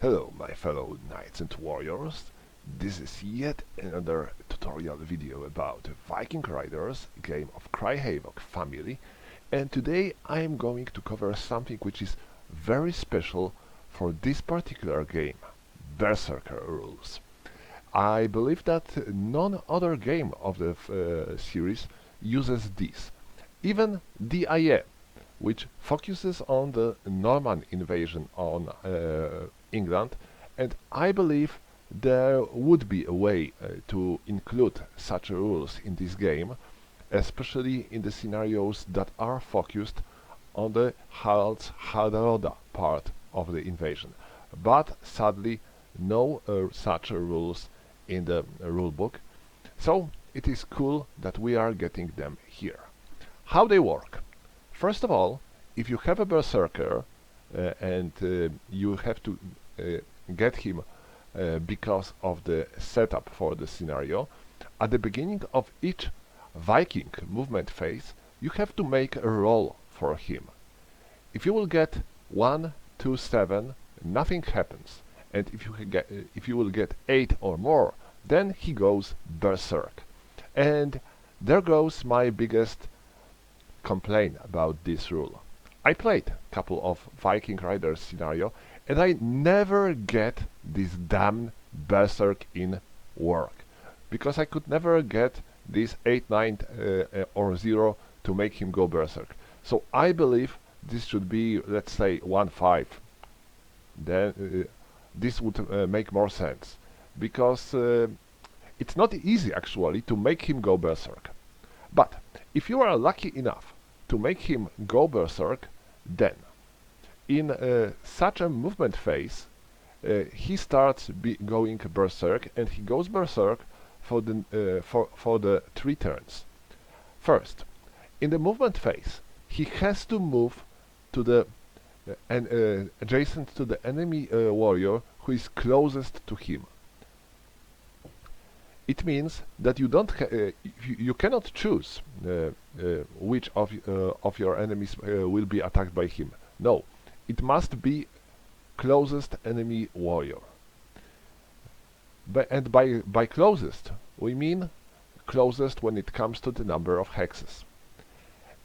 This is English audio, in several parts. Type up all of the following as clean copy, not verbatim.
Hello my fellow knights and warriors, this is yet another tutorial video about Viking Raiders, a game of Cry Havoc family, and today I am going to cover something which is very special for this particular game, Berserker rules. I believe that none other game of the series uses this. Even DIE, which focuses on the Norman invasion on England, and I believe there would be a way to include such rules in this game, especially in the scenarios that are focused on the Harald's part of the invasion. But sadly, no such rules in the rulebook, so it is cool that we are getting them here. How they work? First of all, if you have a Berserker and you have to get him because of the setup for the scenario, at the beginning of each Viking movement phase, you have to make a roll for him. If you will get 1, 2, 7, nothing happens, and if you will get 8 or more, then he goes Berserk. And there goes my biggest complain about this rule. I played a couple of Viking Raiders scenario and I never get this damn Berserk in work because I could never get this 8, 9 or 0 to make him go Berserk. So I believe this should be, let's say, 1, 5. Then this would make more sense because it's not easy actually to make him go Berserk. But if you are lucky enough to make him go Berserk, then in such a movement phase he starts going Berserk, and he goes Berserk for the 3 turns. First, in the movement phase, he has to move to the adjacent to the enemy warrior who is closest to him. It means that you cannot choose which of your enemies will be attacked by him. No, it must be closest enemy warrior. And by closest, we mean closest when it comes to the number of hexes.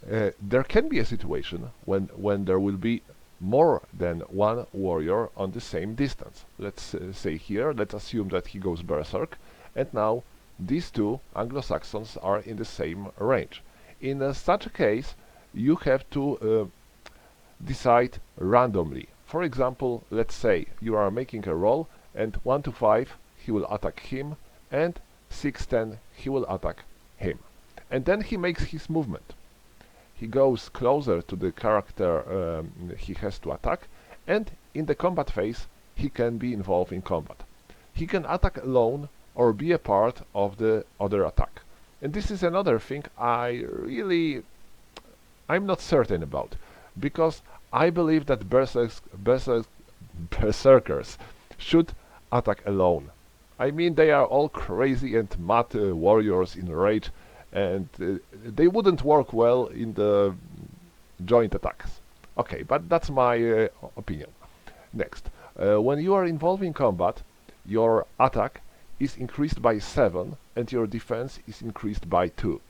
There can be a situation when there will be more than one warrior on the same distance. Let's say here, let's assume that he goes Berserk, and now these two Anglo-Saxons are in the same range. In such a case, you have to decide randomly. For example, let's say you are making a roll, and 1 to 5 he will attack him, and 6, 10 he will attack him. And then he makes his movement. He goes closer to the character he has to attack, and in the combat phase he can be involved in combat. He can attack alone or be a part of the other attack. And this is another thing I'm not certain about, because I believe that Berserkers should attack alone. I mean, they are all crazy and mad warriors in rage, and they wouldn't work well in the joint attacks. Okay, but that's my opinion. Next, when you are involved in combat, your attack is increased by 7 and your defense is increased by 2.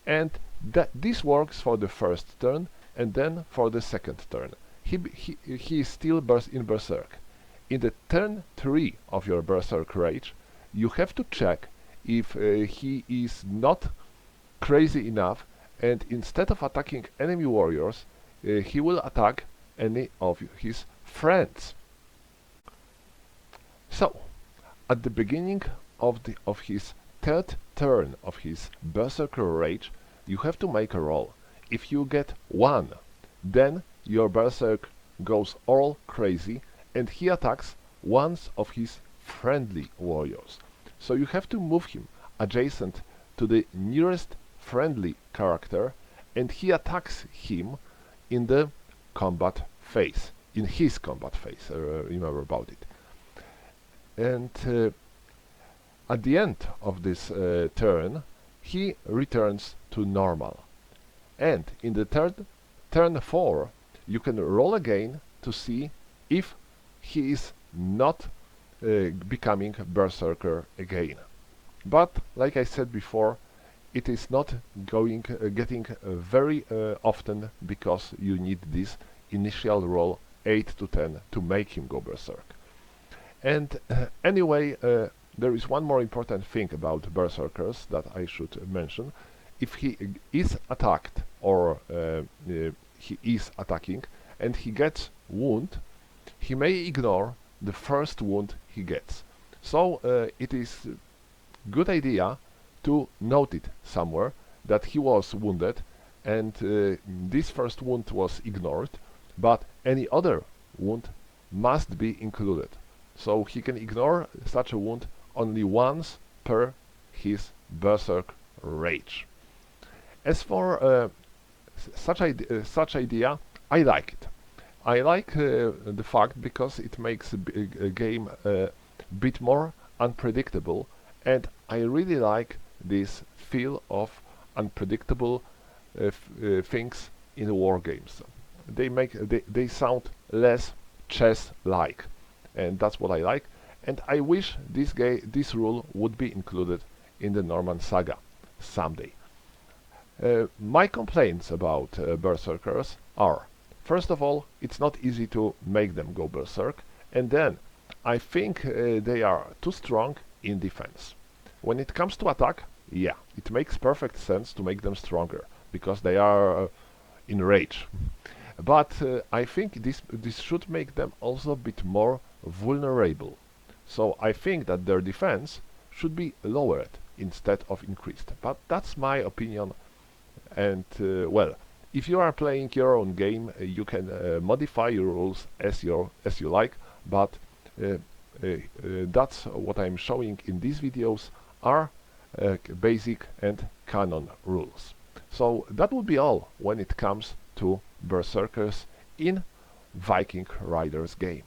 And this works for the first turn and then for the second turn. He is still in Berserk. In the turn 3 of your Berserk rage, you have to check if he is not crazy enough, and instead of attacking enemy warriors, he will attack any of his friends. So, at the beginning of his 3rd turn of his Berserker rage, you have to make a roll. If you get 1, then your Berserk goes all crazy and he attacks one of his friendly warriors. So you have to move him adjacent to the nearest friendly character, and he attacks him in the combat phase, in his combat phase, remember about it. And at the end of this turn, he returns to normal. And in the turn 4, you can roll again to see if he is not becoming Berserker again. But like I said before, it is not getting very often, because you need this initial roll 8 to 10 to make him go Berserk. And anyway, there is one more important thing about Berserkers that I should mention. If he is attacked, or he is attacking, and he gets wound, he may ignore the first wound he gets. So it is good idea to note it somewhere that he was wounded, and this first wound was ignored, but any other wound must be included. So he can ignore such a wound only once per his Berserk rage. As for such idea, I like it. I like the fact because it makes a game a bit more unpredictable, and I really like this feel of unpredictable things in the war games. They sound less chess-like, and that's what I like. And I wish this rule would be included in the Norman Saga someday. My complaints about Berserkers are: first of all, it's not easy to make them go Berserk, and then I think they are too strong in defense. When it comes to attack, yeah, it makes perfect sense to make them stronger, because they are in rage. But I think this should make them also a bit more vulnerable. So I think that their defense should be lowered instead of increased. But that's my opinion. And well, if you are playing your own game, you can modify your rules as you like. But that's what I'm showing in these videos are basic and canon rules. So that would be all when it comes to Berserkers in Viking Raiders game.